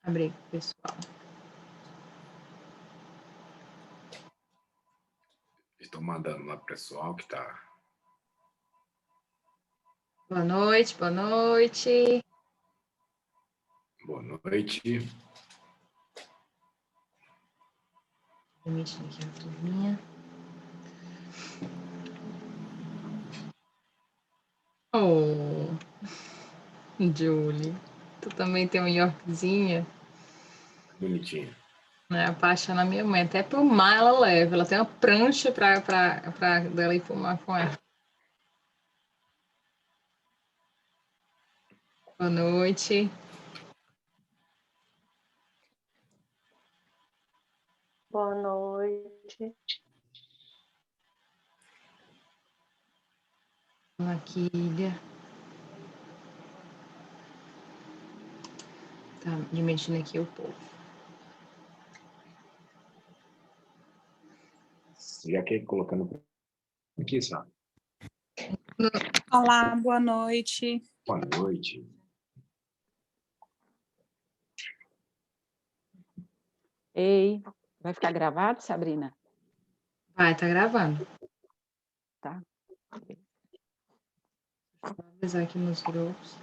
Abrir aqui, pessoal. Estou mandando lá pro pessoal que tá. Boa noite, boa noite. Boa noite. Permitindo aqui a turminha. Oh, Julie, tu também tem uma Yorkzinha, Bonitinho. né? Apaixona a minha mãe. Até pro mar ela leva. Ela tem uma prancha pra dela ir pro mar com ela. Boa noite. Boa noite. Maquilha. Tá dimensionando aqui o povo. Já que colocando aqui, sabe? Olá, boa noite. Boa noite. Ei, vai ficar gravado, Sabrina? Vai, tá gravando. Tá. Vou avisar aqui nos grupos.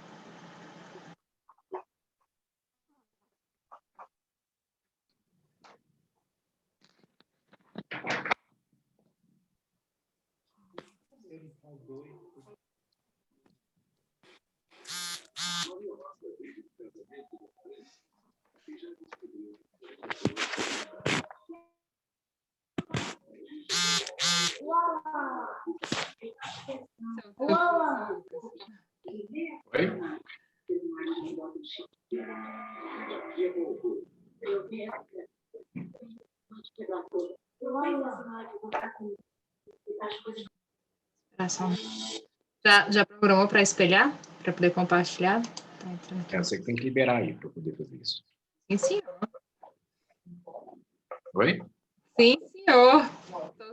Oi? Já programou para espelhar? Para poder compartilhar? Tá entrando aqui. Você que tem que liberar aí para poder fazer isso. Sim, senhor. Oi? Sim, senhor.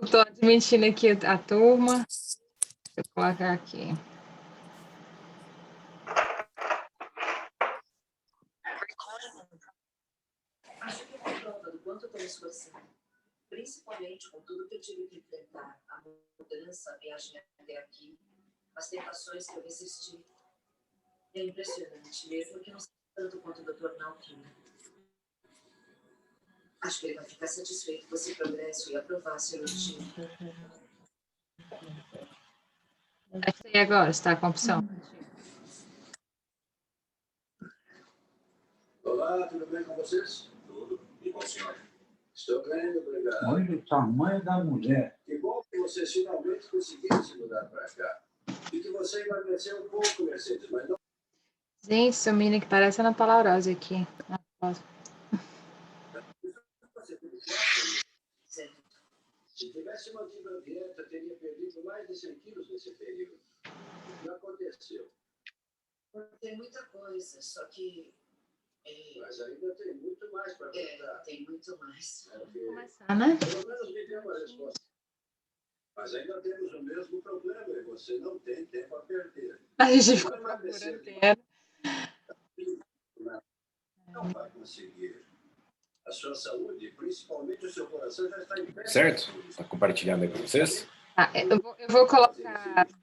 Estou admitindo aqui a turma. Vou colocar aqui. Acho que é uma prova do quanto eu estou me esforçando. Principalmente com tudo que eu tive que enfrentar. A mudança, a viagem até aqui, as tentações que eu resisti. É impressionante, mesmo que não seja tanto quanto o Dr. Nalkin. Acho que ele vai ficar satisfeito com esse progresso e aprovar a cirurgia. E agora, está com a opção? Olá, tudo bem com vocês? Tudo. E com o senhor? Estou bem, obrigado. Olha o tamanho da mulher. Que bom que vocês finalmente conseguiram se mudar para cá. E que você emagreceu um pouco, Mercedes, mas não... Gente, essa menina que parece a Ana Paula Rosa aqui. Se tivesse mantido a dieta, teria perdido mais de 100 quilos nesse período. O que aconteceu? Tem muita coisa, só que... Mas ainda tem muito mais para contar. Tem muito mais. Okay. Começar, né? Pelo menos me dê uma resposta. Mas ainda temos o mesmo problema e você não tem tempo a perder. A gente ficou procurando tempo. Não vai conseguir. A sua saúde, principalmente o seu coração, já está em pé. Certo? Está compartilhando aí para vocês? Tá, eu vou colocar todo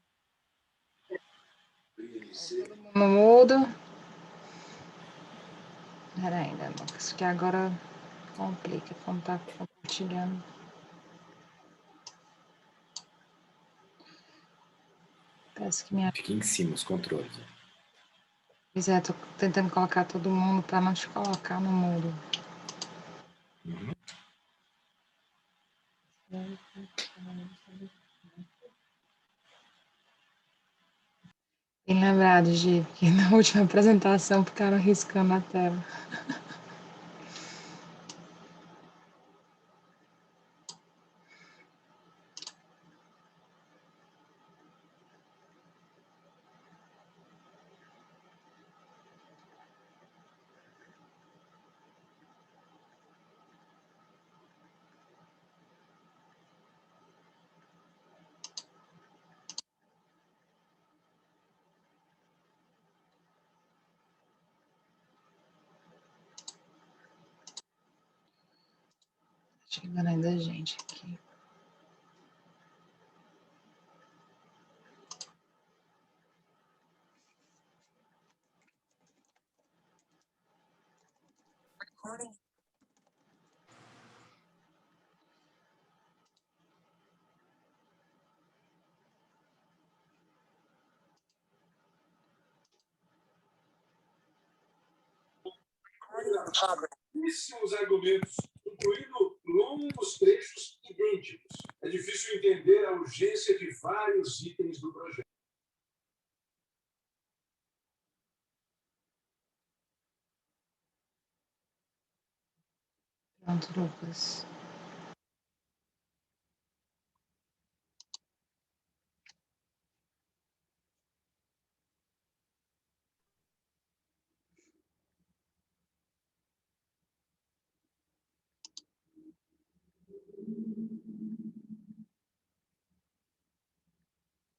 mundo no mudo. Pera ainda, Lucas, que agora complica como tá compartilhando. Parece que minha... Fique em cima os controles. Pois é, tô tentando colocar todo mundo para não te colocar no mudo. Uhum. Bem lembrado, Gi, que na última apresentação ficaram riscando a tela. Chegando ainda gente aqui. Pouquíssimos argumentos, incluindo longos trechos idênticos. É difícil entender a urgência de vários itens do projeto. Pronto, Lucas.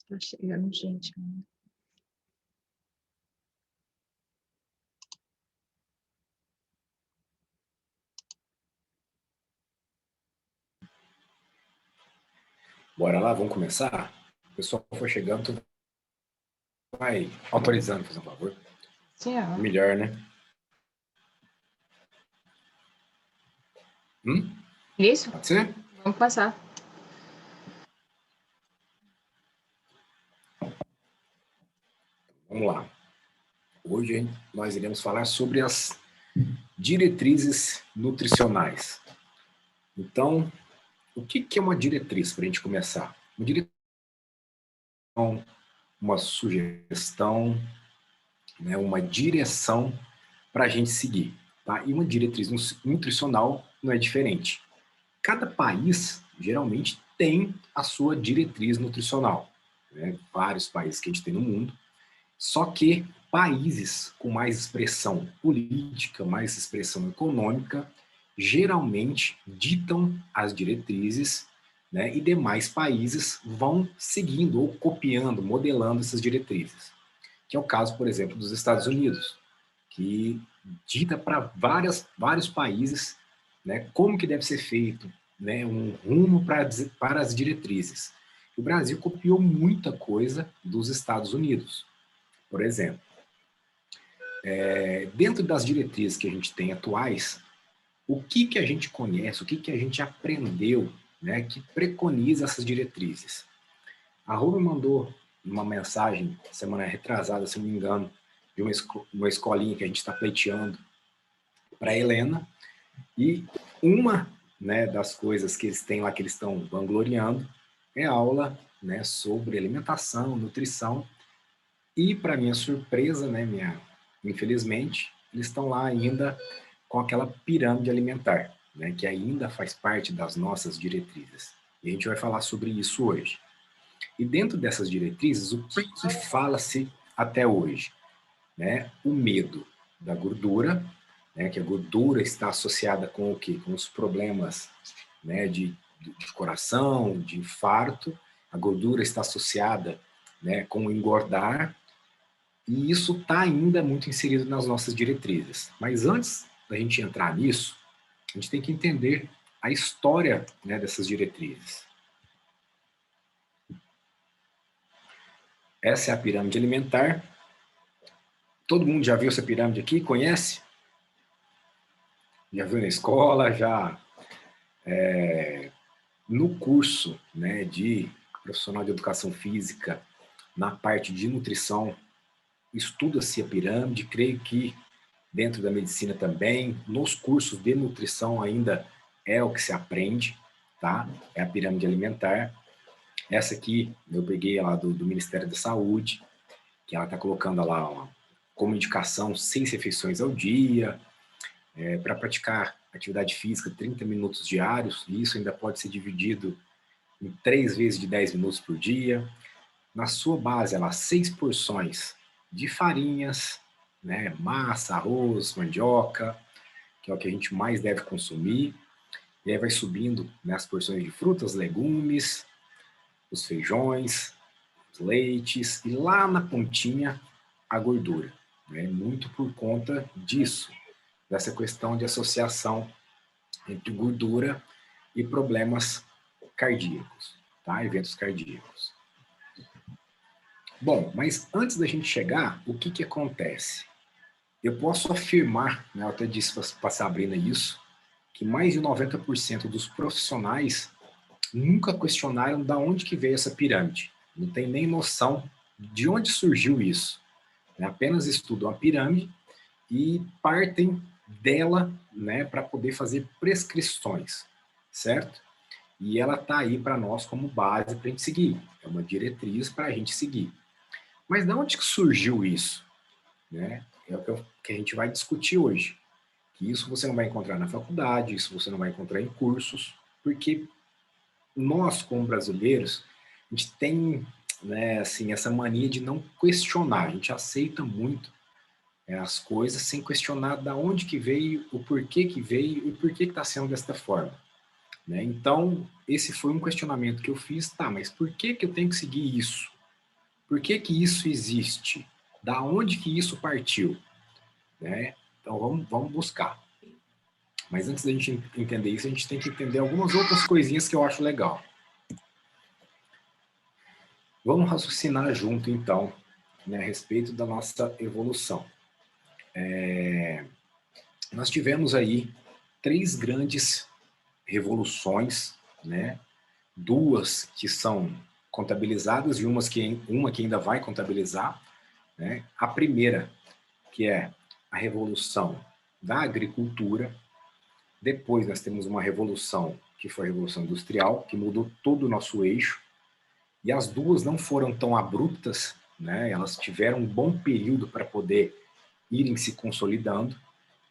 Tá chegando gente ainda. Bora lá, vamos começar? O pessoal for chegando, tu vai autorizando, por favor. Sim, ó. Melhor, né? Isso, Pode ser? vamos passar. Vamos lá. Hoje nós iremos falar sobre as diretrizes nutricionais. Então, o que é uma diretriz, para a gente começar? Uma diretriz é uma sugestão, né, uma direção para a gente seguir. Tá? E uma diretriz nutricional não é diferente. Cada país, geralmente, tem a sua diretriz nutricional. Né? Vários países que a gente tem no mundo. Só que países com mais expressão política, mais expressão econômica, geralmente ditam as diretrizes, né, e demais países vão seguindo ou copiando, modelando essas diretrizes. Que é o caso, por exemplo, dos Estados Unidos, que dita para vários países, né, como que deve ser feito, né, um rumo para as diretrizes. O Brasil copiou muita coisa dos Estados Unidos. Por exemplo, dentro das diretrizes que a gente tem atuais, o que a gente conhece, o que a gente aprendeu, né, que preconiza essas diretrizes? A Rô me mandou uma mensagem, semana retrasada, se não me engano, de uma escolinha que a gente está pleiteando para a Helena, e uma, né, das coisas que eles têm lá, que eles estão vangloriando, é aula, né, sobre alimentação, nutrição. E, para minha surpresa, né, infelizmente, eles estão lá ainda com aquela pirâmide alimentar, né, que ainda faz parte das nossas diretrizes. E a gente vai falar sobre isso hoje. E dentro dessas diretrizes, o que fala-se até hoje? Né? O medo da gordura, né, que a gordura está associada com o quê? Com os problemas, né, de coração, de infarto. A gordura está associada, né, com o engordar. E isso está ainda muito inserido nas nossas diretrizes. Mas antes da gente entrar nisso, a gente tem que entender a história, né, dessas diretrizes. Essa é a pirâmide alimentar. Todo mundo já viu essa pirâmide aqui? Conhece? Já viu na escola? Já no curso, né, de profissional de educação física, na parte de nutrição, estuda-se a pirâmide. Creio que dentro da medicina também, nos cursos de nutrição ainda é o que se aprende, tá? É a pirâmide alimentar. Essa aqui eu peguei lá do Ministério da Saúde, que ela está colocando lá como indicação 6 refeições ao dia, para praticar atividade física 30 minutos diários, e isso ainda pode ser dividido em 3 vezes de 10 minutos por dia. Na sua base, ela 6 porções de farinhas, né, massa, arroz, mandioca, que é o que a gente mais deve consumir. E aí vai subindo, né, as porções de frutas, legumes, os feijões, os leites, e lá na pontinha a gordura. Né, muito por conta disso, dessa questão de associação entre gordura e problemas cardíacos, tá? Eventos cardíacos. Bom, mas antes da gente chegar, o que acontece? Eu posso afirmar, né, eu até disse para a Sabrina isso, que mais de 90% dos profissionais nunca questionaram de onde que veio essa pirâmide. Não tem nem noção de onde surgiu isso. Apenas estudam a pirâmide e partem dela, né, para poder fazer prescrições, certo? E ela está aí para nós como base para a gente seguir. É uma diretriz para a gente seguir. Mas de onde que surgiu isso? Né? É o que a gente vai discutir hoje. Que isso você não vai encontrar na faculdade, isso você não vai encontrar em cursos, porque nós, como brasileiros, a gente tem, né, assim, essa mania de não questionar. A gente aceita muito as coisas sem questionar de onde que veio, o porquê que veio e por que está sendo desta forma. Né? Então, esse foi um questionamento que eu fiz. Tá, mas por que eu tenho que seguir isso? Por que isso existe? Da onde que isso partiu? Né? Então, vamos buscar. Mas antes da gente entender isso, a gente tem que entender algumas outras coisinhas que eu acho legal. Vamos raciocinar junto, então, né, a respeito da nossa evolução. Nós tivemos aí 3 grandes revoluções, né? 2 que são contabilizadas e uma que ainda vai contabilizar. Né? A primeira, que é a revolução da agricultura. Depois nós temos uma revolução, que foi a Revolução Industrial, que mudou todo o nosso eixo. E as 2 não foram tão abruptas, né? Elas tiveram um bom período para poder irem se consolidando.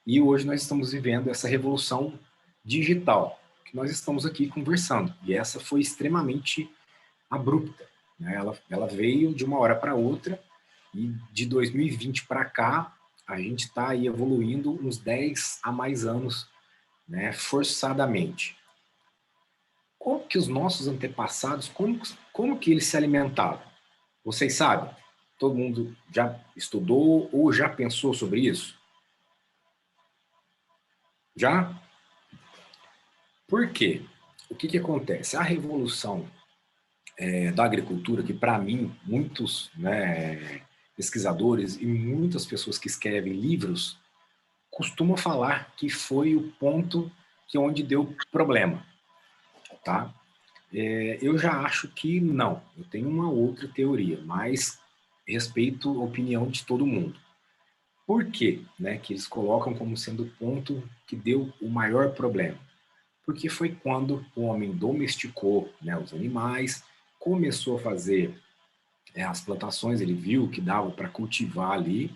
E hoje nós estamos vivendo essa revolução digital, que nós estamos aqui conversando. E essa foi extremamente abrupta. Né? Ela veio de uma hora para outra, e de 2020 para cá, a gente está aí evoluindo uns 10 a mais anos, né, forçadamente. Como que os nossos antepassados, como que eles se alimentavam? Vocês sabem? Todo mundo já estudou ou já pensou sobre isso? Já? Por quê? O que acontece? A revolução da agricultura, que para mim, muitos, né, pesquisadores e muitas pessoas que escrevem livros costumam falar que foi o ponto onde deu problema. Tá? Eu já acho que não. Eu tenho uma outra teoria, mas respeito a opinião de todo mundo. Por quê? Né, que eles colocam como sendo o ponto que deu o maior problema? Porque foi quando o homem domesticou, né, os animais, começou a fazer as plantações, ele viu que dava para cultivar ali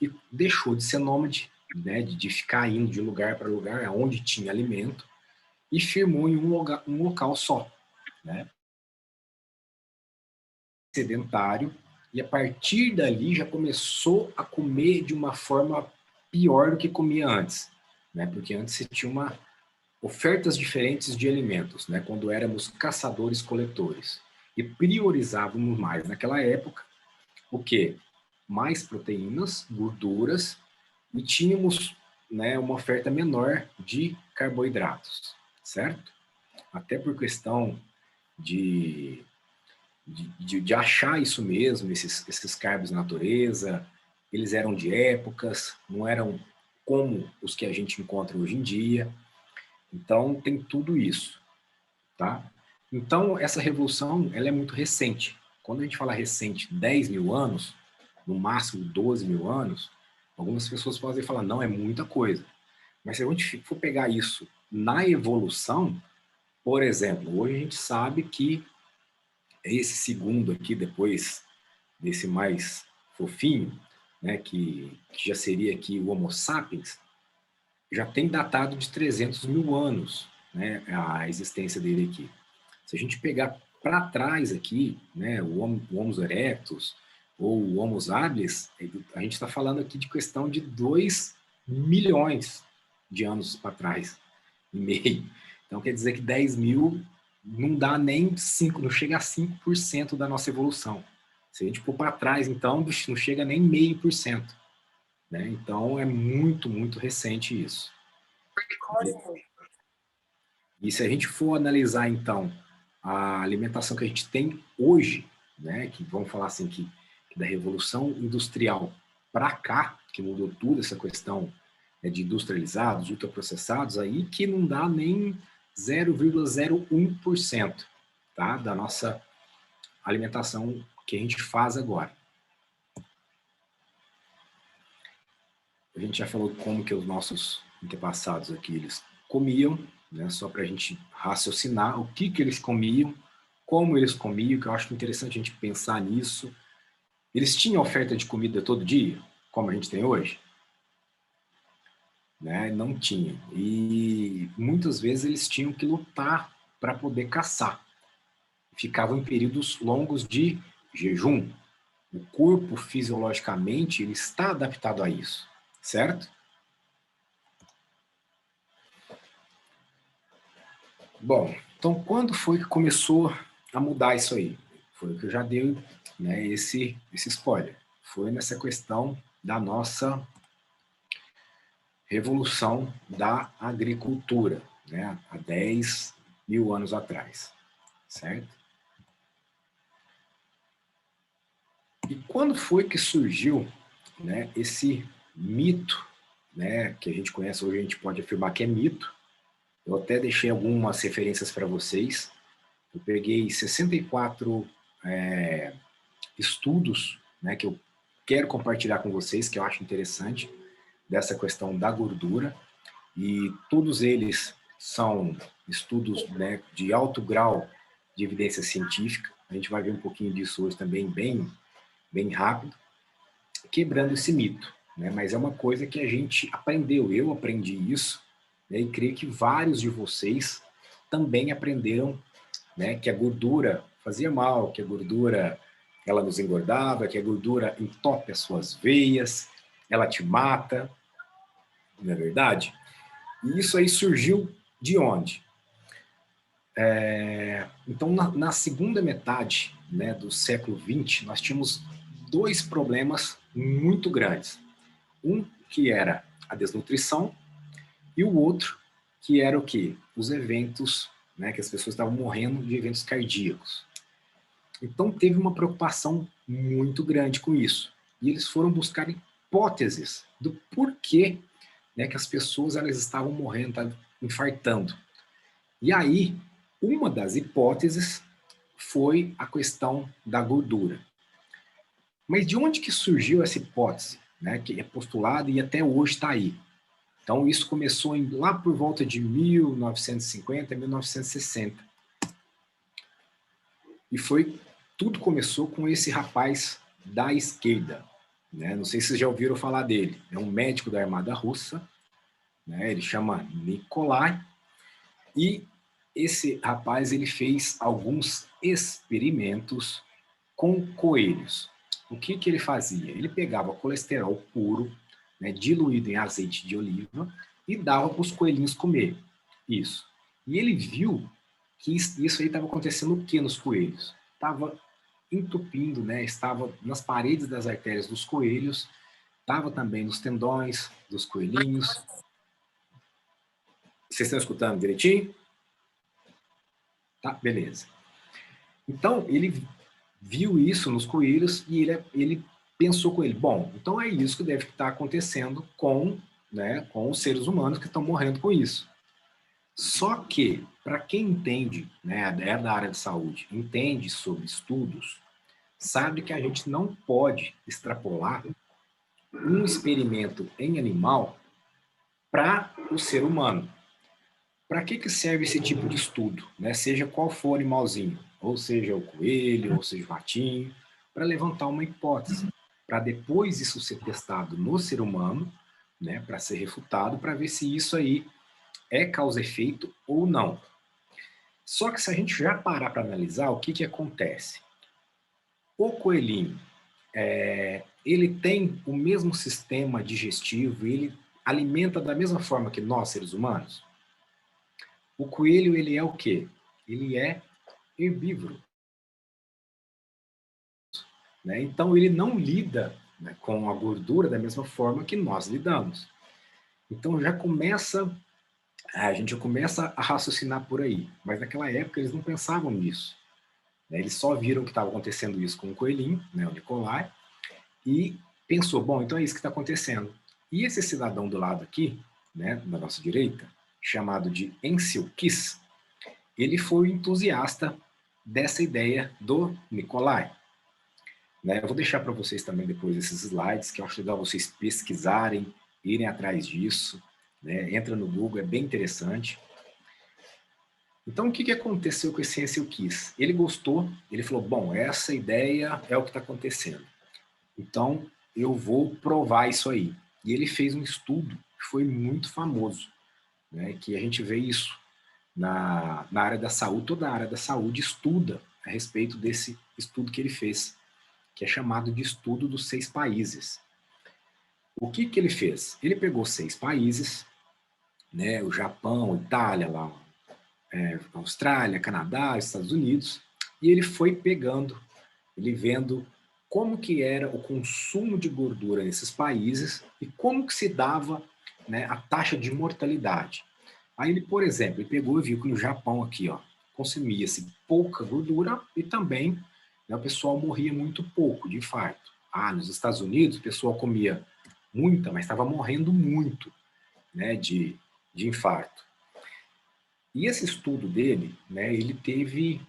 e deixou de ser nômade, né, de ficar indo de lugar para lugar, onde tinha alimento, e firmou em um local só. Né? Sedentário, e a partir dali já começou a comer de uma forma pior do que comia antes, né? Porque antes você tinha ofertas diferentes de alimentos, né? Quando éramos caçadores-coletores, e priorizávamos mais naquela época o quê? Mais proteínas, gorduras, e tínhamos, né, uma oferta menor de carboidratos, certo? Até por questão de achar isso mesmo, esses carbos na natureza, eles eram de épocas, não eram como os que a gente encontra hoje em dia. Então, tem tudo isso, tá? Então, essa revolução, ela é muito recente. Quando a gente fala recente, 10 mil anos, no máximo 12 mil anos, algumas pessoas podem falar, não, é muita coisa. Mas se a gente for pegar isso na evolução, por exemplo, hoje a gente sabe que esse segundo aqui, depois desse mais fofinho, né, que já seria aqui o Homo sapiens, já tem datado de 300 mil anos, né, a existência dele aqui. Se a gente pegar para trás aqui, né, o Homo erectus ou o Homo habilis, a gente está falando aqui de questão de 2 milhões de anos para trás e meio. Então quer dizer que 10 mil não dá nem 5, não chega a 5% da nossa evolução. Se a gente for para trás, então, não chega nem 0,5%. Né? Então, é muito, muito recente isso. E se a gente for analisar, então, a alimentação que a gente tem hoje, né, que vamos falar assim, que da Revolução Industrial para cá, que mudou tudo essa questão, né, de industrializados, ultraprocessados, aí que não dá nem 0,01%, tá, da nossa alimentação que a gente faz agora. A gente já falou como que os nossos antepassados aqui, eles comiam, né, só para a gente raciocinar o que eles comiam, como eles comiam, que eu acho interessante a gente pensar nisso. Eles tinham oferta de comida todo dia, como a gente tem hoje? Né? Não tinha. E muitas vezes eles tinham que lutar para poder caçar. Ficavam em períodos longos de jejum. O corpo, fisiologicamente, ele está adaptado a isso, certo? Bom, então quando foi que começou a mudar isso aí? Foi o que eu já dei, né, esse spoiler. Foi nessa questão da nossa revolução da agricultura, né, há 10 mil anos atrás, certo? E quando foi que surgiu, né, esse mito, né, que a gente conhece hoje, a gente pode afirmar que é mito. Eu até deixei algumas referências para vocês. Eu peguei 64 estudos, né, que eu quero compartilhar com vocês, que eu acho interessante, dessa questão da gordura, e todos eles são estudos, né, de alto grau de evidência científica. A gente vai ver um pouquinho disso hoje também, bem rápido, quebrando esse mito, né? Mas é uma coisa que a gente aprendeu, eu aprendi isso, né, e creio que vários de vocês também aprenderam, né, que a gordura fazia mal, que a gordura ela nos engordava, que a gordura entope as suas veias, ela te mata, não é verdade? E isso aí surgiu de onde? Então, na segunda metade, né, do século XX, nós tínhamos dois problemas muito grandes. Um que era a desnutrição e o outro que era o quê? Os eventos, né, que as pessoas estavam morrendo de eventos cardíacos. Então, teve uma preocupação muito grande com isso. E eles foram buscar hipóteses do porquê, né, que as pessoas elas estavam morrendo, estavam infartando. E aí, uma das hipóteses foi a questão da gordura. Mas de onde que surgiu essa hipótese, né, que é postulada e até hoje está aí? Então, isso começou lá por volta de 1950, 1960. E tudo começou com esse rapaz da esquerda, né? Não sei se vocês já ouviram falar dele. É um médico da Armada Russa, né? Ele chama Nikolai. E esse rapaz ele fez alguns experimentos com coelhos. O que ele fazia? Ele pegava colesterol puro, né, diluído em azeite de oliva, e dava para os coelhinhos comer. Isso. E ele viu que isso aí estava acontecendo o que nos coelhos? Estava entupindo, né? Estava nas paredes das artérias dos coelhos, estava também nos tendões dos coelhinhos. Vocês estão escutando direitinho? Tá, beleza. Então, ele viu isso nos coelhos e ele pensou com ele, bom, então é isso que deve estar acontecendo com os seres humanos que estão morrendo com isso. Só que, para quem entende, né, é da área de saúde, entende sobre estudos, sabe que a gente não pode extrapolar um experimento em animal para o ser humano. Para que serve esse tipo de estudo, né? Seja qual for o animalzinho, ou seja o coelho, ou seja o ratinho, para levantar uma hipótese, para depois isso ser testado no ser humano, né, para ser refutado, para ver se isso aí é causa-efeito ou não. Só que se a gente já parar para analisar, o que acontece? O coelhinho, ele tem o mesmo sistema digestivo, ele alimenta da mesma forma que nós, seres humanos? O coelho, ele é o quê? Ele é herbívoro. Né? Então, ele não lida, né, com a gordura da mesma forma que nós lidamos. Então, já começa A gente já começa a raciocinar por aí. Mas naquela época eles não pensavam nisso, né? Eles só viram que estava acontecendo isso com o coelhinho, né, o Nicolai, e pensou, bom, então é isso que está acontecendo. E esse cidadão do lado aqui, né, da nossa direita, chamado de Ancel Keys, ele foi o entusiasta dessa ideia do Nicolai. Né? Eu vou deixar para vocês também depois esses slides, que eu acho legal vocês pesquisarem, irem atrás disso. Né? Entra no Google, é bem interessante. Então, o que aconteceu com esse Ancel Keys? Ele gostou, ele falou, bom, essa ideia é o que está acontecendo. Então, eu vou provar isso aí. E ele fez um estudo que foi muito famoso, né? Que a gente vê isso na área da saúde, toda a área da saúde estuda a respeito desse estudo que ele fez, que é chamado de estudo dos 6 países. O que ele fez? Ele pegou 6 países, né? O Japão, Itália, lá, Austrália, Canadá, Estados Unidos, e ele foi pegando, ele vendo como que era o consumo de gordura nesses países e como que se dava, né, a taxa de mortalidade. Aí ele, por exemplo, ele pegou e viu que no Japão aqui, ó, consumia-se pouca gordura e também, né, o pessoal morria muito pouco de infarto. Nos Estados Unidos o pessoal comia muita, mas estava morrendo muito, né, de infarto. E esse estudo dele, né, ele teve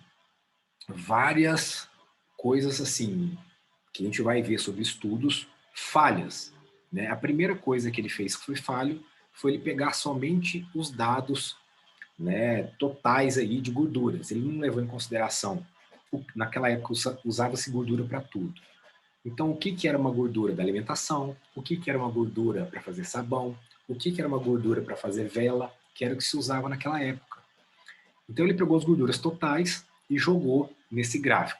várias coisas assim, que a gente vai ver sobre estudos, falhas. Né? A primeira coisa que ele fez que foi falho foi ele pegar somente os dados, né, totais aí de gorduras. Ele não levou em consideração, naquela época usava-se gordura para tudo. Então, o que era uma gordura da alimentação, o que era uma gordura para fazer sabão, o que era uma gordura para fazer vela, que era o que se usava naquela época. Então, ele pegou as gorduras totais e jogou nesse gráfico,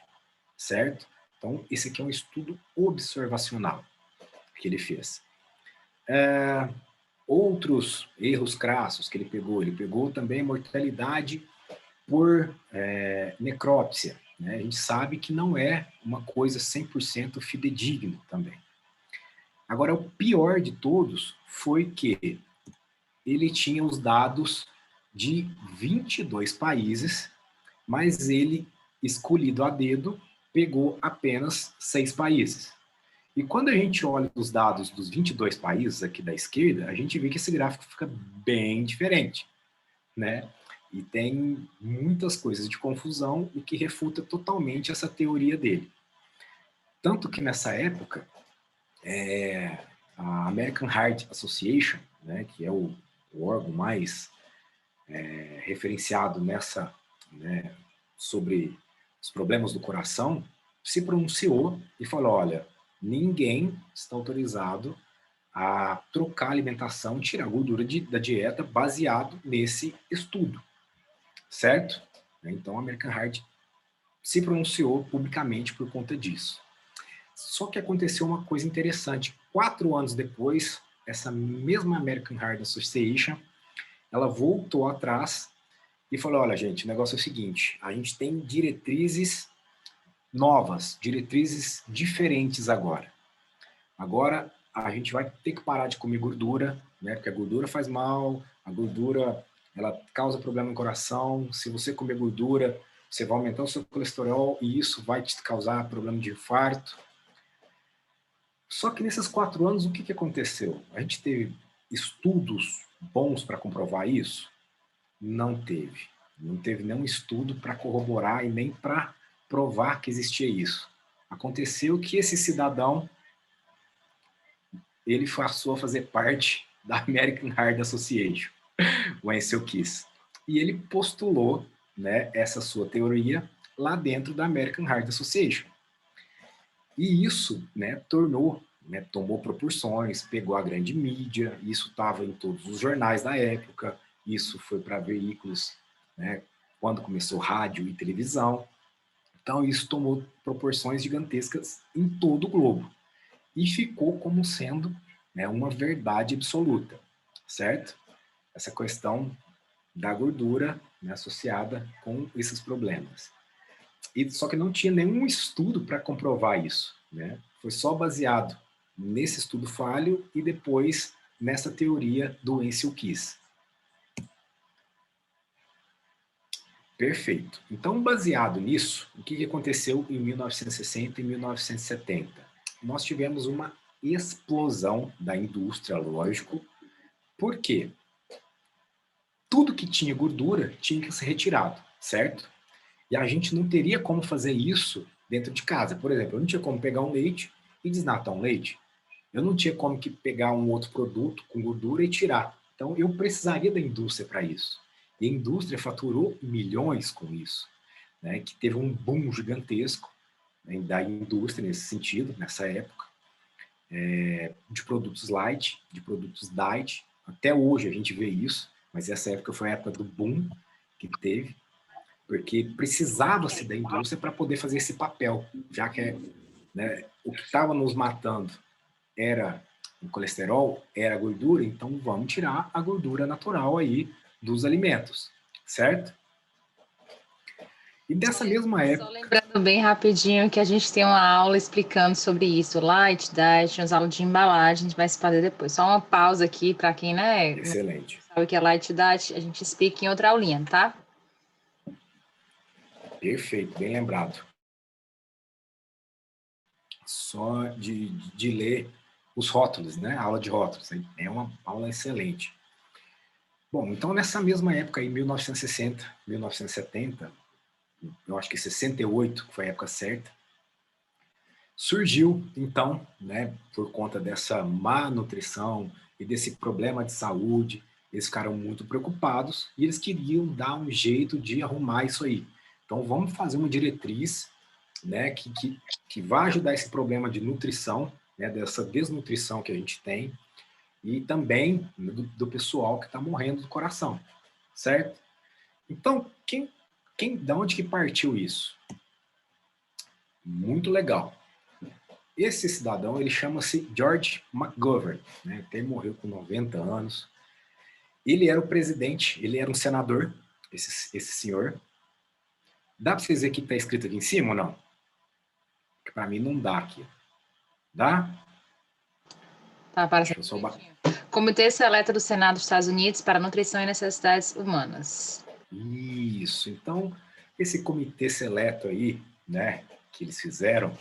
certo? Então, esse aqui é um estudo observacional que ele fez. Outros erros crassos que ele pegou também mortalidade por necrópsia. Né? A gente sabe que não é uma coisa 100% fidedigna também. Agora, o pior de todos foi que ele tinha os dados de 22 países, mas ele, escolhido a dedo, pegou apenas 6 países. E quando a gente olha os dados dos 22 países aqui da esquerda, a gente vê que esse gráfico fica bem diferente, né? E tem muitas coisas de confusão e que refuta totalmente essa teoria dele. Tanto que nessa época, a American Heart Association, né, que é o órgão mais referenciado nessa, né, sobre os problemas do coração, se pronunciou e falou, olha, ninguém está autorizado a trocar a alimentação, tirar a gordura da dieta baseado nesse estudo, certo? Então, a American Heart se pronunciou publicamente por conta disso. Só que aconteceu uma coisa interessante. 4 anos depois, essa mesma American Heart Association, ela voltou atrás e falou, olha, gente, o negócio é o seguinte, a gente tem diretrizes novas, diretrizes diferentes agora. Agora, a gente vai ter que parar de comer gordura, né? Porque a gordura faz mal, a gordura ela causa problema no coração. Se você comer gordura, você vai aumentar o seu colesterol e isso vai te causar problema de infarto. Só que nesses 4 anos, o que aconteceu? A gente teve estudos bons para comprovar isso? Não teve. Não teve nenhum estudo para corroborar e nem para provar que existia isso. Aconteceu que esse cidadão, ele passou a fazer parte da American Heart Association, o Ancel Keys. E ele postulou, né, essa sua teoria lá dentro da American Heart Association. E isso, né, tomou proporções, pegou a grande mídia, isso estava em todos os jornais da época, isso foi para veículos, né, quando começou rádio e televisão. Então isso tomou proporções gigantescas em todo o globo. E ficou como sendo, né, uma verdade absoluta, certo? Essa questão da gordura, né, associada com esses problemas. E só que não tinha nenhum estudo para comprovar isso, né? Foi só baseado nesse estudo falho e depois nessa teoria do Ancel Keys. Perfeito. Então, baseado nisso, o que aconteceu em 1960 e 1970? Nós tivemos uma explosão da indústria, lógico. Por quê? Tudo que tinha gordura tinha que ser retirado, certo? E a gente não teria como fazer isso dentro de casa. Por exemplo, eu não tinha como pegar um leite e desnatar um leite. Eu não tinha como que pegar um outro produto com gordura e tirar. Então, eu precisaria da indústria para isso. E a indústria faturou milhões com isso, né? Que teve um boom gigantesco, né, da indústria nesse sentido, nessa época, de produtos light, de produtos diet. Até hoje a gente vê isso, mas essa época foi a época do boom que teve, porque precisava-se da indústria para poder fazer esse papel, já que, né, o que estava nos matando era o colesterol, era a gordura, então vamos tirar a gordura natural aí dos alimentos, certo? E dessa mesma época... Só lembrando bem rapidinho que a gente tem uma aula explicando sobre isso, light, diet, umas aulas de embalagem, a gente vai se fazer depois. Só uma pausa aqui para quem, né, Excelente. sabe o que é light, diet, a gente explica em outra aulinha, tá? Perfeito, bem lembrado. Só de ler os rótulos, né? A aula de rótulos. É uma aula excelente. Bom, então nessa mesma época aí, 1960, 1970, eu acho que 68, que foi a época certa, surgiu, então, né, por conta dessa má nutrição e desse problema de saúde, eles ficaram muito preocupados e eles queriam dar um jeito de arrumar isso aí. Então, vamos fazer uma diretriz, né, que vai ajudar esse problema de nutrição, né, dessa desnutrição que a gente tem, e também do pessoal que está morrendo do coração, certo? Então, da onde que partiu isso? Muito legal. Esse cidadão, ele chama-se George McGovern, né? Ele morreu com 90 anos. Ele era o presidente, ele era um senador, esse senhor. Dá para vocês ver o que está escrito aqui em cima ou não? Para mim não dá aqui. Dá? Tá aparecendo Deixa eu só... Comitê Seleto do Senado dos Estados Unidos para Nutrição e Necessidades Humanas. Isso. Então, esse comitê seleto aí, né, que eles fizeram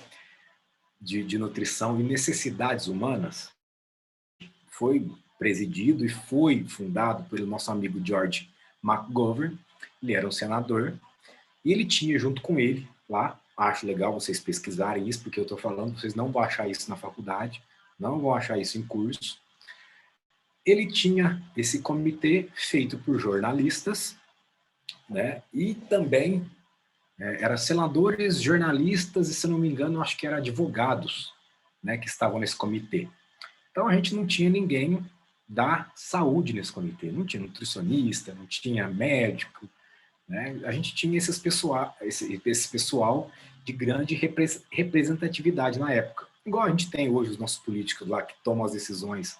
de nutrição e necessidades humanas, foi presidido e foi fundado pelo nosso amigo George McGovern. Ele era um senador e ele tinha junto com ele lá, acho legal vocês pesquisarem isso, porque eu estou falando, vocês não vão achar isso na faculdade, não vão achar isso em curso. Ele tinha esse comitê feito por jornalistas, né, e também eram senadores, jornalistas e, se não me engano, acho que eram advogados, né, que estavam nesse comitê. Então, a gente não tinha ninguém da saúde nesse comitê. Não tinha nutricionista, não tinha médico, né? A gente tinha esse pessoal de grande representatividade na época. Igual a gente tem hoje os nossos políticos lá que tomam as decisões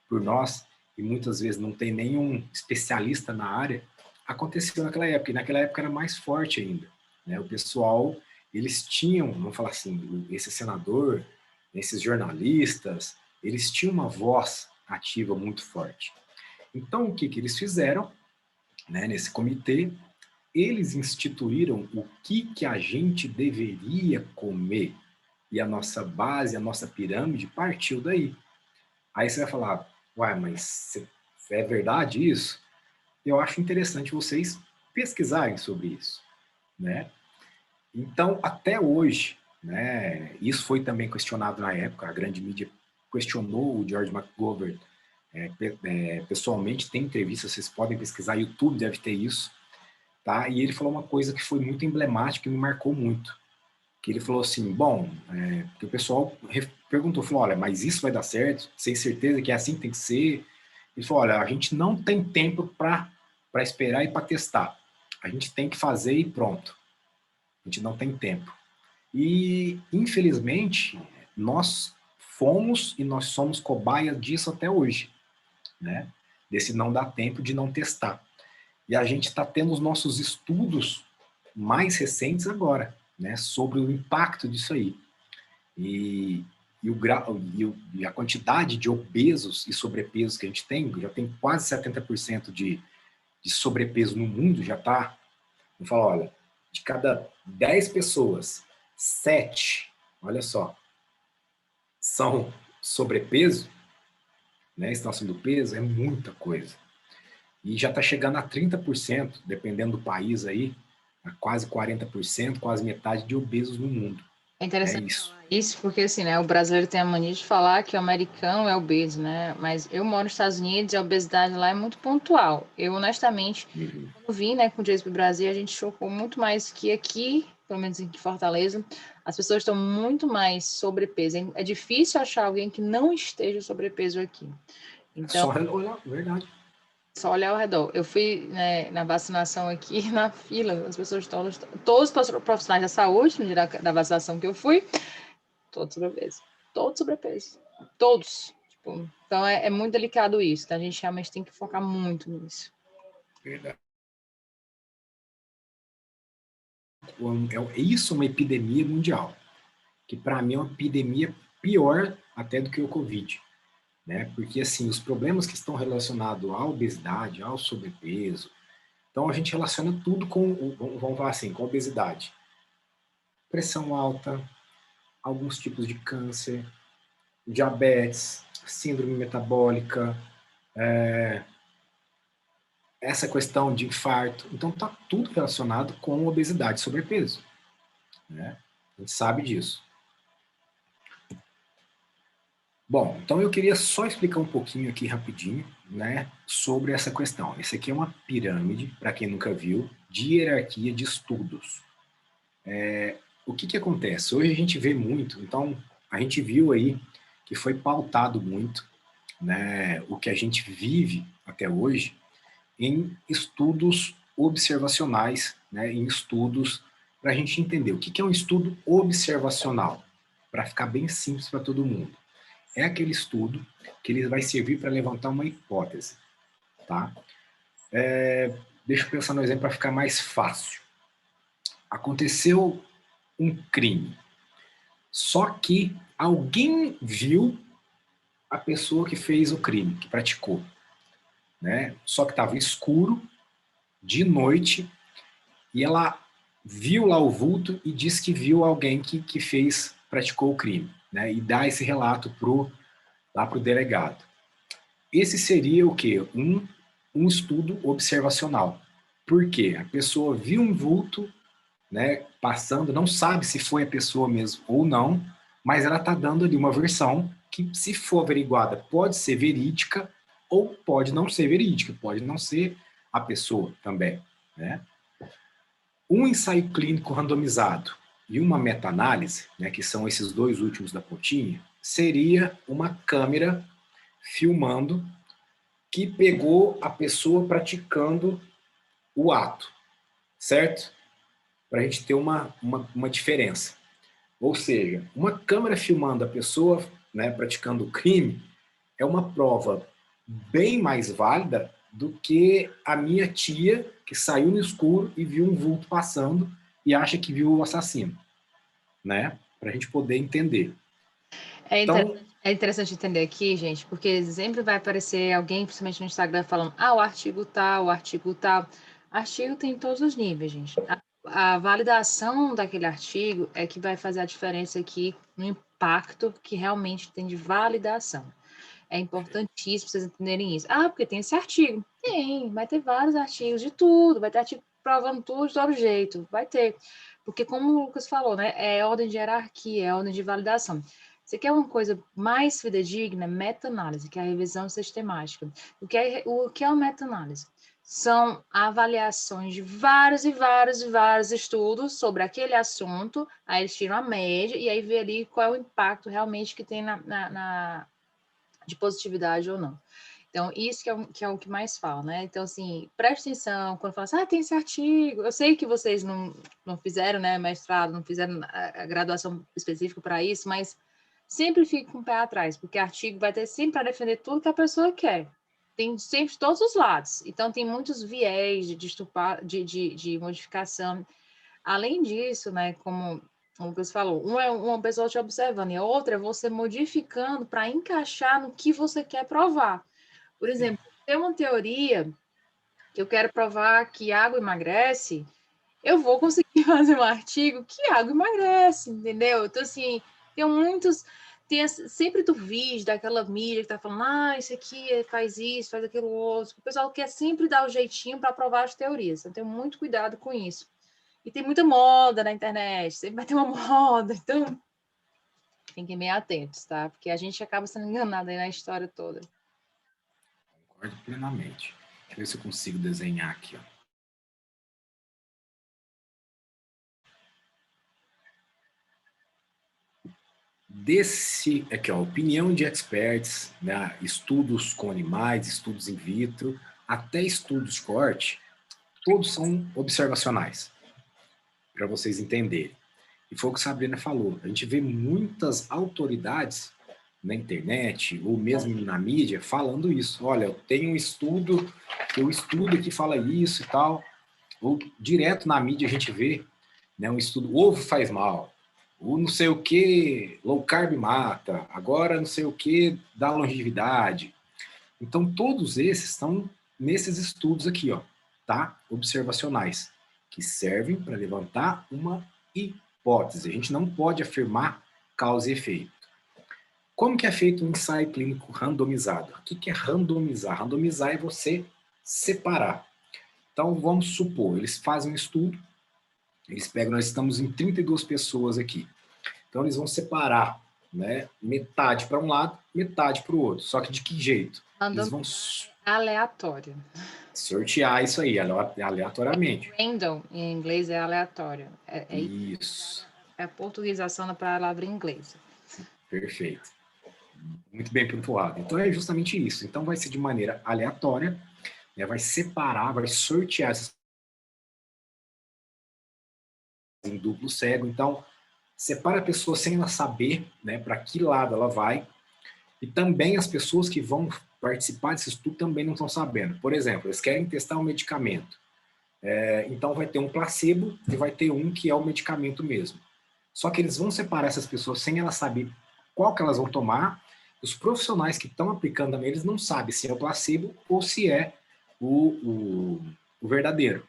por nós e muitas vezes não tem nenhum especialista na área. Aconteceu naquela época, e naquela época era mais forte ainda, né? O pessoal, eles tinham, vamos falar assim, esse senador, esses jornalistas, eles tinham uma voz ativa muito forte. Então, o que eles fizeram, né, nesse comitê? Eles instituíram o que a gente deveria comer. E a nossa base, a nossa pirâmide partiu daí. Aí você vai falar, uai, mas é verdade isso? Eu acho interessante vocês pesquisarem sobre isso, né? Então, até hoje, né, isso foi também questionado na época, a grande mídia questionou o George McGovern pessoalmente, tem entrevista, vocês podem pesquisar, YouTube deve ter isso, tá? E ele falou uma coisa que foi muito emblemática e me marcou muito, que ele falou assim, bom, que o pessoal perguntou, falou, olha, mas isso vai dar certo? Sem certeza que é assim que tem que ser? Ele falou, olha, a gente não tem tempo para esperar e para testar, a gente tem que fazer e pronto, a gente não tem tempo. E, infelizmente, nós fomos e nós somos cobaia disso até hoje, né? Desse não dar tempo de não testar. E a gente está tendo os nossos estudos mais recentes agora, né? Sobre o impacto disso aí. E a quantidade de obesos e sobrepesos que a gente tem, já tem quase 70% de sobrepeso no mundo, já está Eu falo, olha, de cada 10 pessoas, 7, olha só, são sobrepeso, né, estão acima do peso, é muita coisa. E já está chegando a 30%, dependendo do país aí, a quase 40%, quase metade de obesos no mundo. É É interessante isso. falar isso, porque assim, né, o brasileiro tem a mania de falar que o americano é obeso, né? Mas eu moro nos Estados Unidos e a obesidade lá é muito pontual. Eu, honestamente, Uhum. quando vim, né, com o Jason para o Brasil, a gente chocou muito mais que aqui, pelo menos aqui em Fortaleza, as pessoas estão muito mais sobrepeso. É difícil achar alguém que não esteja sobrepeso aqui. Então, Só olhar, verdade. só olhar ao redor. Eu fui, né, na vacinação aqui, na fila, as pessoas todos os profissionais da saúde, no dia da vacinação que eu fui, todos sobrepeso. Todos sobrepeso. Todos. Tipo, então, é muito delicado isso, tá? A gente realmente tem que focar muito nisso. Verdade. Isso é uma epidemia mundial, que para mim é uma epidemia pior até do que o Covid, né? Porque assim, os problemas que estão relacionados à obesidade, ao sobrepeso, então a gente relaciona tudo com, vamos falar assim, com obesidade. Pressão alta, alguns tipos de câncer, diabetes, síndrome metabólica, essa questão de infarto. Então está tudo relacionado com obesidade e sobrepeso, né? A gente sabe disso. Bom, então eu queria só explicar um pouquinho aqui rapidinho, né, sobre essa questão. Esse aqui é uma pirâmide, para quem nunca viu, de hierarquia de estudos. O que acontece? Hoje a gente vê muito, então a gente viu aí que foi pautado muito, né, o que a gente vive até hoje em estudos observacionais, né, em estudos para a gente entender o que é um estudo observacional, para ficar bem simples para todo mundo. É aquele estudo que ele vai servir para levantar uma hipótese, tá? Deixa eu pensar no exemplo para ficar mais fácil. Aconteceu um crime, só que alguém viu a pessoa que fez o crime, que praticou, né? Só que estava escuro, de noite, e ela viu lá o vulto e disse que viu alguém que praticou o crime, né? E dá esse relato lá pro delegado. Esse seria o quê? Um estudo observacional. Por quê? A pessoa viu um vulto, né, passando, não sabe se foi a pessoa mesmo ou não, mas ela está dando ali uma versão que, se for averiguada, pode ser verídica ou pode não ser verídica, pode não ser a pessoa também, né? Um ensaio clínico randomizado e uma meta-análise, né, que são esses dois últimos da pontinha, seria uma câmera filmando que pegou a pessoa praticando o ato, certo? Para a gente ter uma diferença. Ou seja, uma câmera filmando a pessoa, né, praticando o crime é uma prova bem mais válida do que a minha tia que saiu no escuro e viu um vulto passando e acha que viu o assassino, né? Para a gente poder entender. Então, É interessante entender aqui, gente, porque sempre vai aparecer alguém, principalmente no Instagram, falando, o artigo tal, o artigo tal. Artigo tem todos os níveis, gente. A validação daquele artigo é que vai fazer a diferença aqui no impacto que realmente tem de validação. É importantíssimo vocês entenderem isso. Porque tem esse artigo. Tem, vai ter vários artigos de tudo, vai ter artigo provando tudo de todo jeito, vai ter. Porque como o Lucas falou, né, é ordem de hierarquia, é ordem de validação. Você quer uma coisa mais fidedigna? Meta-análise, que é a revisão sistemática. O que é uma meta-análise? São avaliações de vários e vários e vários estudos sobre aquele assunto, aí eles tiram a média e aí vê ali qual é o impacto realmente que tem de positividade ou não. Então, isso que é o que mais fala, né? Então, assim, preste atenção quando fala assim, tem esse artigo. Eu sei que vocês não fizeram, né, mestrado, não fizeram a graduação específica para isso, mas sempre fique com o pé atrás, porque artigo vai ter sempre para defender tudo que a pessoa quer. Tem sempre de todos os lados. Então, tem muitos viés de modificação. Além disso, né, como o Lucas falou, uma é uma pessoa te observando e a outra é você modificando para encaixar no que você quer provar. Por exemplo, tem uma teoria que eu quero provar que água emagrece eu vou conseguir fazer um artigo que água emagrece, entendeu? Então, assim, tem muitos... sempre do vídeo, daquela mídia que tá falando, isso aqui faz isso, faz aquilo outro. O pessoal quer sempre dar o jeitinho para provar as teorias. Então, tenho muito cuidado com isso. E tem muita moda na internet, sempre vai ter uma moda. Então, tem que ir meio atentos, tá? Porque a gente acaba sendo enganado aí na história toda. Concordo plenamente. Deixa eu ver se eu consigo desenhar aqui, ó. Desse aqui, ó, opinião de experts, né, estudos com animais, estudos in vitro, até estudos de corte, todos são observacionais, para vocês entenderem. E foi o que a Sabrina falou, a gente vê muitas autoridades na internet, ou mesmo na mídia, falando isso. Olha, eu tenho um estudo, eu estudo que fala isso e tal, ou direto na mídia a gente vê, né, um estudo, ovo faz mal, o não sei o que, low carb mata, agora não sei o que dá longevidade. Então, todos esses estão nesses estudos aqui, ó, tá? Observacionais, que servem para levantar uma hipótese. A gente não pode afirmar causa e efeito. Como que é feito um ensaio clínico randomizado? O que é randomizar? Randomizar é você separar. Então, vamos supor, eles fazem um estudo, eles pegam, nós estamos em 32 pessoas aqui. Então, eles vão separar, né, metade para um lado, metade para o outro. Só que de que jeito? Eles vão Aleatório. sortear isso aí, aleatoriamente. Random, em inglês, é aleatório. Isso. É a portuguesação da palavra inglesa. Perfeito. Muito bem pontuado. Então, é justamente isso. Então, vai ser de maneira aleatória, né, vai separar, vai sortear essas em duplo cego. Então, separa a pessoa sem ela saber, né, para que lado ela vai. E também as pessoas que vão participar desse estudo também não estão sabendo. Por exemplo, eles querem testar um medicamento. Então vai ter um placebo e vai ter um que é o medicamento mesmo. Só que eles vão separar essas pessoas sem elas saber qual que elas vão tomar. Os profissionais que estão aplicando também, eles não sabem se é o placebo ou se é o verdadeiro.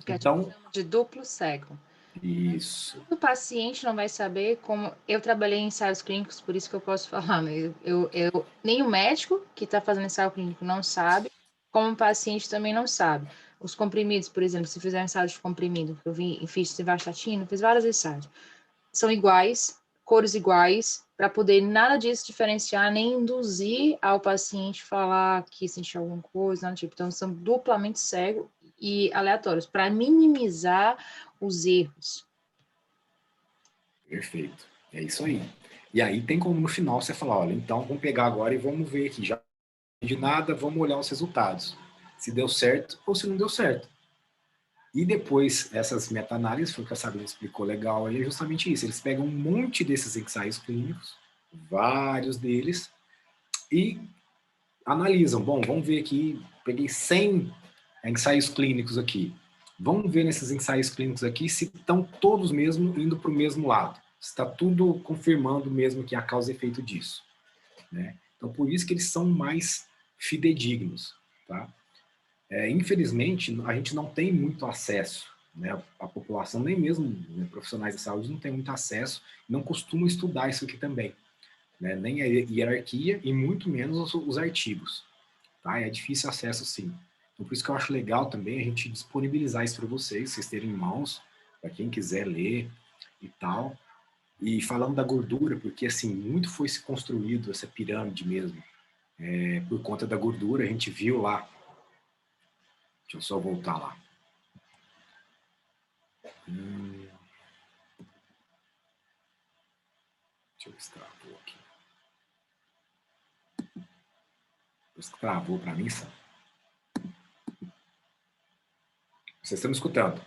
Que então, a gente chama de duplo cego. Isso. O paciente não vai saber como... Eu trabalhei em ensaios clínicos, por isso que eu posso falar, né? Nem o médico que está fazendo ensaio clínico não sabe, como o paciente também não sabe. Os comprimidos, por exemplo, se fizer um ensaio de comprimido, eu fiz simvastatina, fiz vários ensaios, são iguais, cores iguais, para poder nada disso diferenciar, nem induzir ao paciente falar que sentiu alguma coisa, não, tipo, então são duplamente cegos e aleatórios, para minimizar os erros. Perfeito. É isso aí. E aí tem como no final você falar, olha, então vamos pegar agora e vamos ver aqui, já de nada, vamos olhar os resultados. Se deu certo ou se não deu certo. E depois, essas meta-análises, foi o que a Sabrina explicou legal aí, é justamente isso. Eles pegam um monte desses ensaios clínicos, vários deles, e analisam. Bom, vamos ver aqui, peguei 100 ensaios clínicos aqui. Vamos ver nesses ensaios clínicos aqui se estão todos mesmo indo para o mesmo lado. Se está tudo confirmando mesmo que é a causa e efeito disso. Né? Então, por isso que eles são mais fidedignos. Tá? Infelizmente, a gente não tem muito acesso, né? A população, nem mesmo, né, profissionais de saúde, não tem muito acesso, não costumam estudar isso aqui também. Né? Nem a hierarquia e muito menos os artigos. Tá? É difícil acesso, sim. Então, por isso que eu acho legal também a gente disponibilizar isso para vocês terem em mãos, para quem quiser ler e tal. E falando da gordura, porque assim, muito foi se construído essa pirâmide mesmo, por conta da gordura, a gente viu lá. Deixa eu só voltar lá. Deixa eu ver se travou aqui. Travou para mim, Sam? Vocês estão me escutando?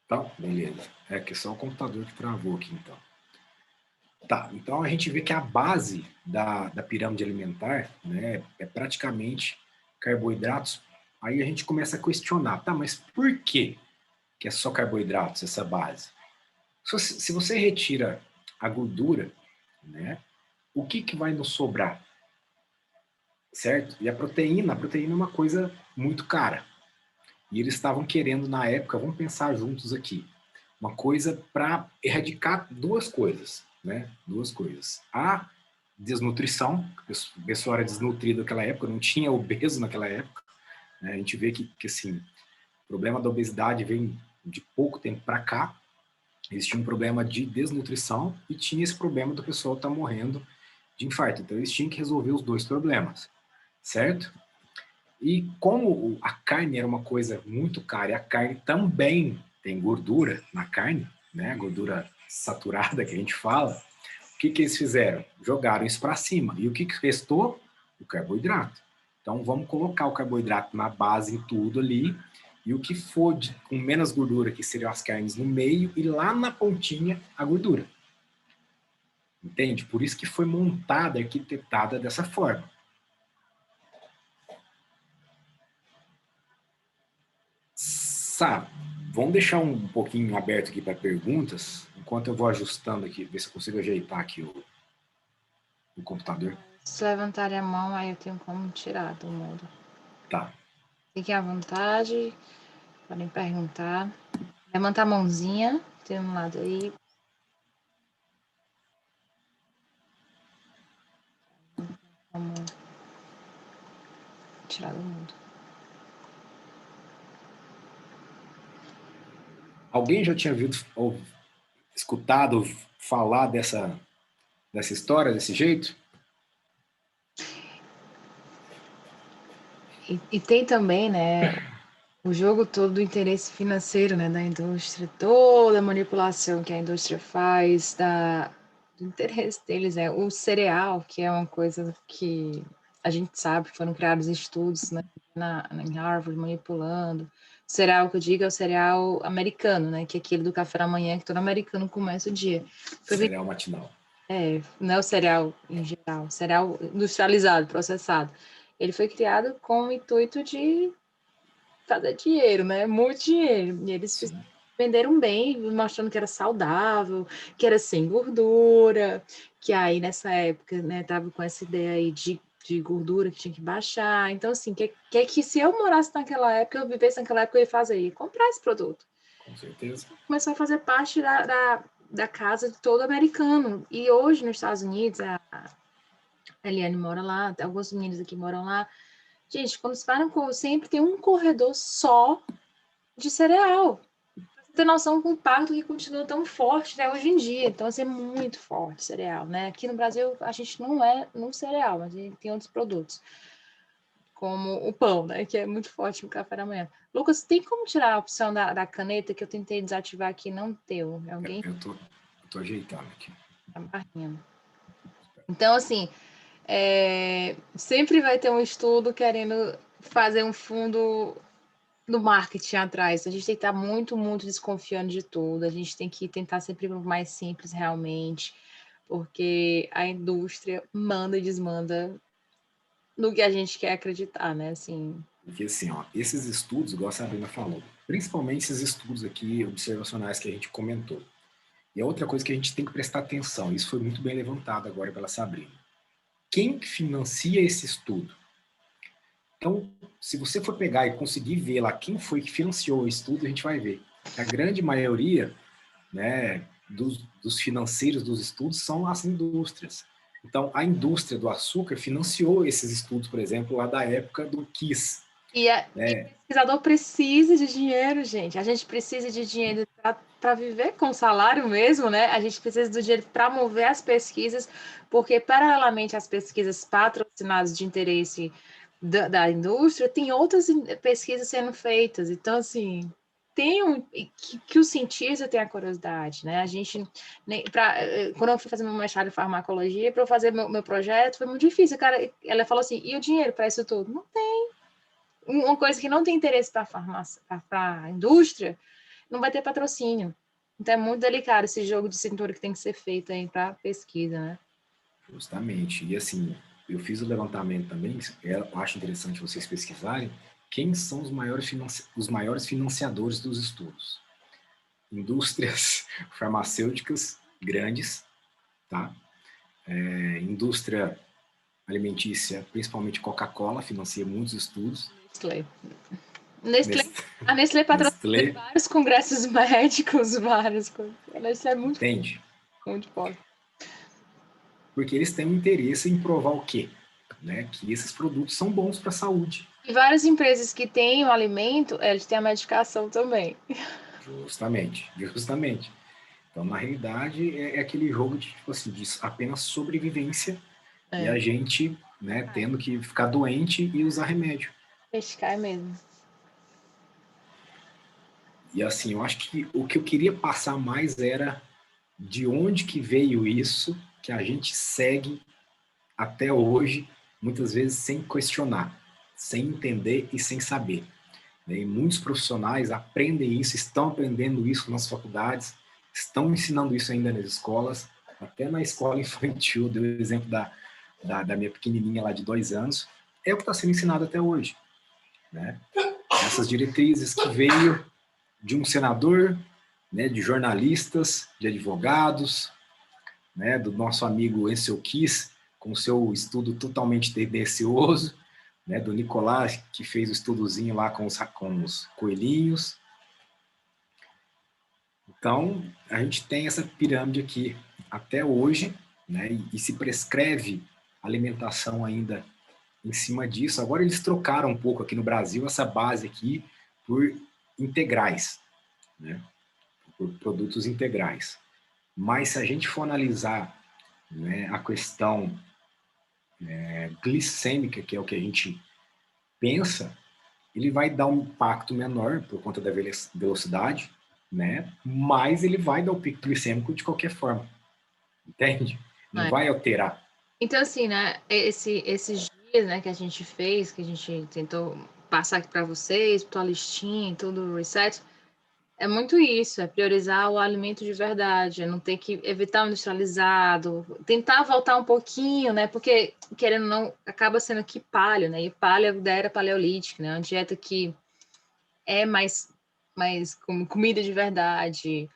Tá, beleza. É que só o computador que travou aqui, então. Tá, então a gente vê que a base da pirâmide alimentar, né, é praticamente carboidratos. Aí a gente começa a questionar, tá, mas por que é só carboidratos essa base? Se você retira a gordura, né, o que vai nos sobrar? Certo? E a proteína é uma coisa muito cara. E eles estavam querendo, na época, vamos pensar juntos aqui, uma coisa para erradicar duas coisas, né? Duas coisas. A desnutrição, a pessoa era desnutrida naquela época, não tinha obeso naquela época, né? A gente vê que assim, o problema da obesidade vem de pouco tempo para cá. Existia um problema de desnutrição e tinha esse problema do pessoal estar morrendo de infarto. Então, eles tinham que resolver os dois problemas, certo? E como a carne era uma coisa muito cara, e a carne também tem gordura na carne, né? Gordura saturada que a gente fala, o que eles fizeram? Jogaram isso para cima. E o que restou? O carboidrato. Então, vamos colocar o carboidrato na base em tudo ali, e o que for com menos gordura, que seriam as carnes no meio, e lá na pontinha, a gordura. Entende? Por isso que foi montada, arquitetada dessa forma. Sabe, vamos deixar um pouquinho aberto aqui para perguntas, enquanto eu vou ajustando aqui, ver se eu consigo ajeitar aqui o computador. Se levantarem a mão, aí eu tenho como tirar do mundo. Tá. Fiquem à vontade, podem perguntar. Levanta a mãozinha, tem um lado aí. Vamos tirar do mundo. Alguém já tinha escutado falar dessa história, desse jeito? E tem também, né, o jogo todo do interesse financeiro, né, da indústria, toda a manipulação que a indústria faz, do interesse deles, né, o cereal, que é uma coisa que a gente sabe, foram criados estudos, né, em Harvard, manipulando. O cereal que eu digo é o cereal americano, né, que é aquele do café da manhã que todo americano começa o dia. Cereal matinal. Não é o cereal em geral, cereal industrializado, processado. Ele foi criado com o intuito de fazer dinheiro, né? Muito dinheiro. E eles venderam bem, mostrando que era saudável, que era sem gordura, que aí nessa época, né, tava com essa ideia aí de gordura que tinha que baixar. Então, assim, que se eu morasse naquela época, eu vivesse naquela época, eu ia fazer? Eu ia comprar esse produto. Com certeza. Começou a fazer parte da casa de todo americano. E hoje, nos Estados Unidos, a Eliane mora lá, alguns meninos aqui moram lá. Gente, quando se param, sempre tem um corredor só de cereal. Pra você ter noção do impacto que continua tão forte, né, hoje em dia. Então, assim, é muito forte cereal, né? Aqui no Brasil, a gente não é no cereal, mas a gente tem outros produtos, como o pão, né, que é muito forte no café da manhã. Lucas, tem como tirar a opção da caneta que eu tentei desativar aqui e não deu? Alguém? Eu tô ajeitando aqui. Tá barrinha. Então, assim, sempre vai ter um estudo querendo fazer um fundo do marketing atrás. A gente tem que estar muito, muito desconfiando de tudo. A gente tem que tentar sempre o mais simples realmente, porque a indústria manda e desmanda no que a gente quer acreditar, né? Assim. Porque assim, ó, esses estudos, igual a Sabrina falou, principalmente esses estudos aqui observacionais que a gente comentou. E a outra coisa que a gente tem que prestar atenção, isso foi muito bem levantado agora pela Sabrina. Quem financia esse estudo? Então, se você for pegar e conseguir ver lá quem foi que financiou o estudo, a gente vai ver que a grande maioria, né, dos financeiros dos estudos são as indústrias. Então, a indústria do açúcar financiou esses estudos, por exemplo, lá da época do Kiss. E o pesquisador precisa de dinheiro, gente. A gente precisa de dinheiro para viver com salário mesmo, né? A gente precisa do dinheiro para mover as pesquisas, porque, paralelamente às pesquisas patrocinadas de interesse da indústria, tem outras pesquisas sendo feitas. Então, assim, que o cientista tenha curiosidade, né? A gente, quando eu fui fazer meu mestrado em farmacologia, para eu fazer meu projeto, foi muito difícil. Cara, ela falou assim, e o dinheiro para isso tudo? Não tem. Uma coisa que não tem interesse para a indústria, não vai ter patrocínio. Então é muito delicado esse jogo de cintura que tem que ser feito aí para pesquisa, né? Justamente. E assim, eu fiz o levantamento também, eu acho interessante vocês pesquisarem, quem são os maiores financiadores dos estudos. Indústrias farmacêuticas grandes, tá? Indústria alimentícia, principalmente Coca-Cola, financia muitos estudos. Nestlé A Nestlé patrocina Nestlé, vários congressos médicos, vários. A Nestlé é muito, entende? muito forte. Porque eles têm um interesse em provar o quê? Né? Que esses produtos são bons para a saúde. E várias empresas que têm o alimento, eles têm a medicação também. Justamente, justamente. Então, na realidade, é aquele jogo de, tipo assim, de apenas sobrevivência e a gente, né, tendo que ficar doente e usar remédio. Peixe cai mesmo. E assim, eu acho que o que eu queria passar mais era de onde que veio isso que a gente segue até hoje, muitas vezes sem questionar, sem entender e sem saber. E muitos profissionais aprendem isso, estão aprendendo isso nas faculdades, estão ensinando isso ainda nas escolas, até na escola infantil, deu o exemplo da minha pequenininha lá de 2 anos, é o que está sendo ensinado até hoje. Né? Essas diretrizes que veio de um senador, né, de jornalistas, de advogados, né, do nosso amigo Ansel Keys, com seu estudo totalmente tendencioso, né, do Nicolás, que fez o estudozinho lá com os coelhinhos. Então, a gente tem essa pirâmide aqui até hoje, né, e se prescreve alimentação ainda em cima disso. Agora eles trocaram um pouco aqui no Brasil essa base aqui por integrais, né, por produtos integrais. Mas se a gente for analisar, né, a questão glicêmica, que é o que a gente pensa, ele vai dar um impacto menor por conta da velocidade, né? Mas ele vai dar o pico glicêmico de qualquer forma, entende? Não vai alterar. Então, assim, né, esses dias, né, que a gente fez, que a gente tentou passar aqui para vocês, tua listinha, tudo o reset, é muito isso, é priorizar o alimento de verdade, é não ter que evitar o industrializado, tentar voltar um pouquinho, né, porque, querendo ou não, acaba sendo que paleo, né, e paleo da era paleolítica, né, uma dieta que é mais como comida de verdade,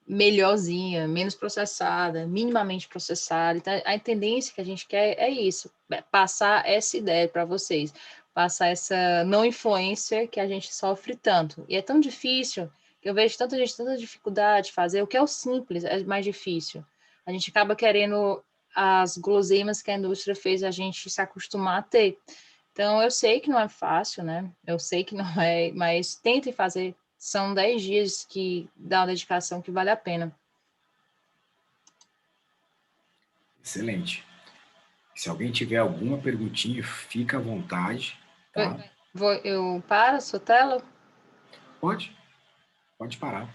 melhorzinha, menos processada, minimamente processada. Então, a tendência que a gente quer é isso, passar essa ideia para vocês, passar essa não influência que a gente sofre tanto. E é tão difícil, que eu vejo tanta gente, tanta dificuldade de fazer, o que é o simples é mais difícil. A gente acaba querendo as guloseimas que a indústria fez a gente se acostumar a ter. Então, eu sei que não é fácil, né? Eu sei que não é, mas tentem fazer. São 10 dias que dá uma dedicação que vale a pena. Excelente. Se alguém tiver alguma perguntinha, fica à vontade, tá? Eu paro a sua tela? Pode parar.